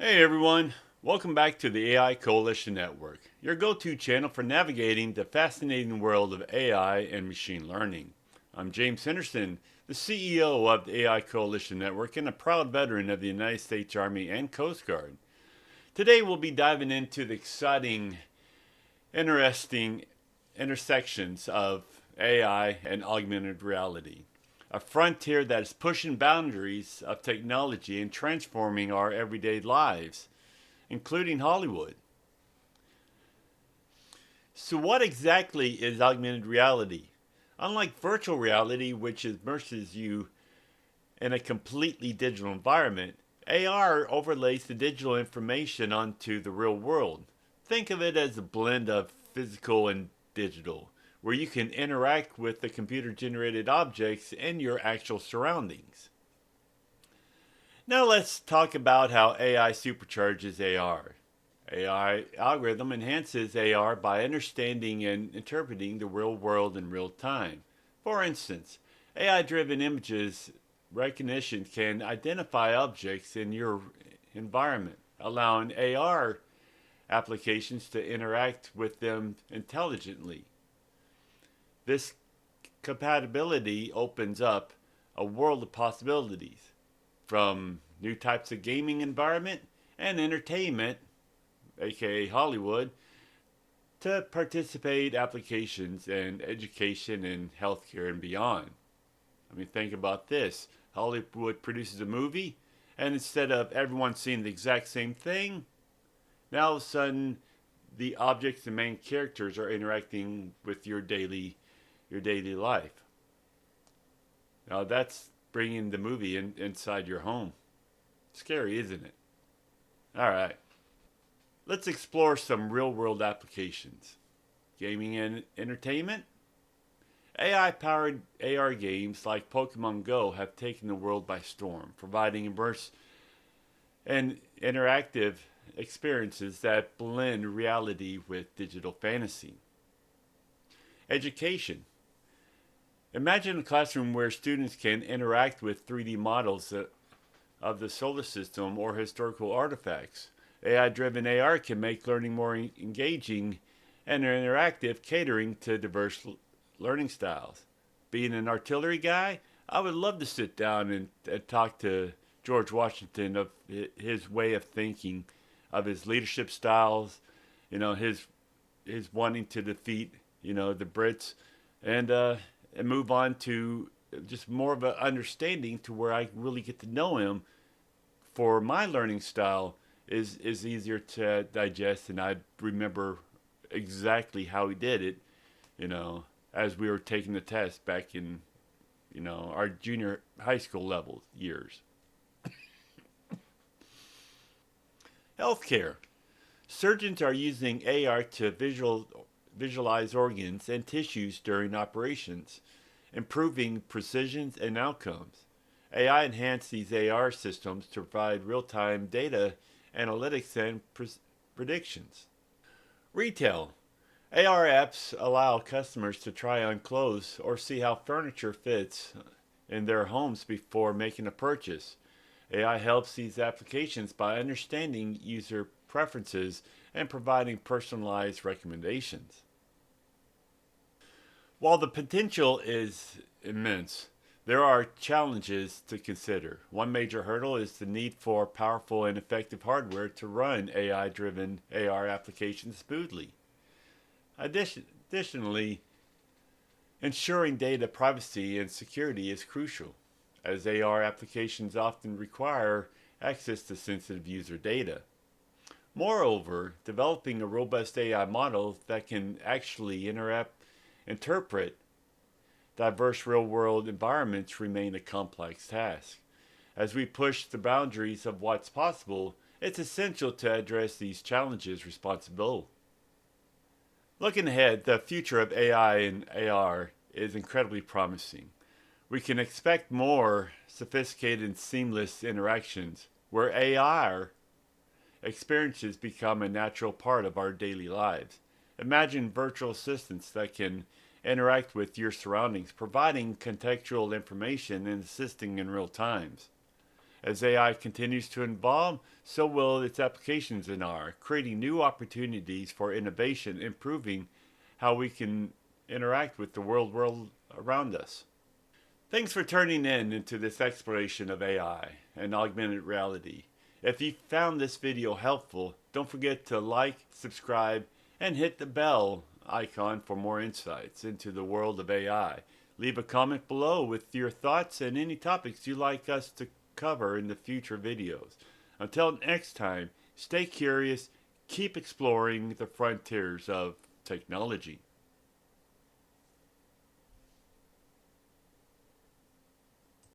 Hey everyone, welcome back to the AI Coalition Network, your go-to channel for navigating the fascinating world of AI and machine learning. I'm James Henderson, the CEO of the AI Coalition Network and a proud veteran of the United States Army and Coast Guard. Today we'll be diving into the exciting, interesting intersections of AI and augmented reality, a frontier that is pushing boundaries of technology and transforming our everyday lives, including Hollywood. So, what exactly is augmented reality? Unlike virtual reality, which immerses you in a completely digital environment, AR overlays the digital information onto the real world. Think of it as a blend of physical and digital, where you can interact with the computer generated objects and your actual surroundings. Now let's talk about how AI supercharges AR. AI algorithm enhances AR by understanding and interpreting the real world in real time. For instance, AI driven images recognition can identify objects in your environment, allowing AR applications to interact with them intelligently. This compatibility opens up a world of possibilities, from new types of gaming environment and entertainment, aka Hollywood, to participate applications in education and healthcare and beyond. I mean, think about this. Hollywood produces a movie, and instead of everyone seeing the exact same thing, now all of a sudden the objects and main characters are interacting with your daily life. Now that's bringing the movie inside your home. Scary, isn't it? All right. Let's explore some real world applications. Gaming and entertainment. AI powered AR games like Pokemon Go have taken the world by storm, providing immersive and interactive experiences that blend reality with digital fantasy. Education. Imagine a classroom where students can interact with 3D models of the solar system or historical artifacts. AI driven AR can make learning more engaging and interactive, catering to diverse learning styles. Being an artillery guy, I would love to sit down and talk to George Washington of his way of thinking, of his leadership styles, his wanting to defeat the Brits, and move on to just more of an understanding to where I really get to know him. For my learning style is easier to digest, and I remember exactly how he did it. As we were taking the test back in our junior high school level years. Healthcare. Surgeons are using AR to visualize organs and tissues during operations, improving precision and outcomes. AI enhanced these AR systems to provide real time data analytics and predictions. Retail. AR apps allow customers to try on clothes or see how furniture fits in their homes before making a purchase. AI helps these applications by understanding user preferences and providing personalized recommendations. While the potential is immense, there are challenges to consider. One major hurdle is the need for powerful and effective hardware to run AI driven AR applications smoothly. Additionally, ensuring data privacy and security is crucial, as AR applications often require access to sensitive user data. Moreover, developing a robust AI model that can actually interpret diverse real world environments remain a complex task. As we push the boundaries of what's possible, it's essential to address these challenges responsibly. Looking ahead, the future of AI and AR is incredibly promising. We can expect more sophisticated and seamless interactions where AR experiences become a natural part of our daily lives. Imagine virtual assistants that can interact with your surroundings, providing contextual information and assisting in real times. As AI continues to evolve, so will its applications in R, creating new opportunities for innovation, improving how we can interact with the world around us. Thanks for turning in into this exploration of AI and augmented reality. If you found this video helpful, don't forget to like, subscribe, and hit the bell icon for more insights into the world of AI. Leave a comment below with your thoughts and any topics you'd like us to cover in the future videos. Until next time, stay curious, keep exploring the frontiers of technology.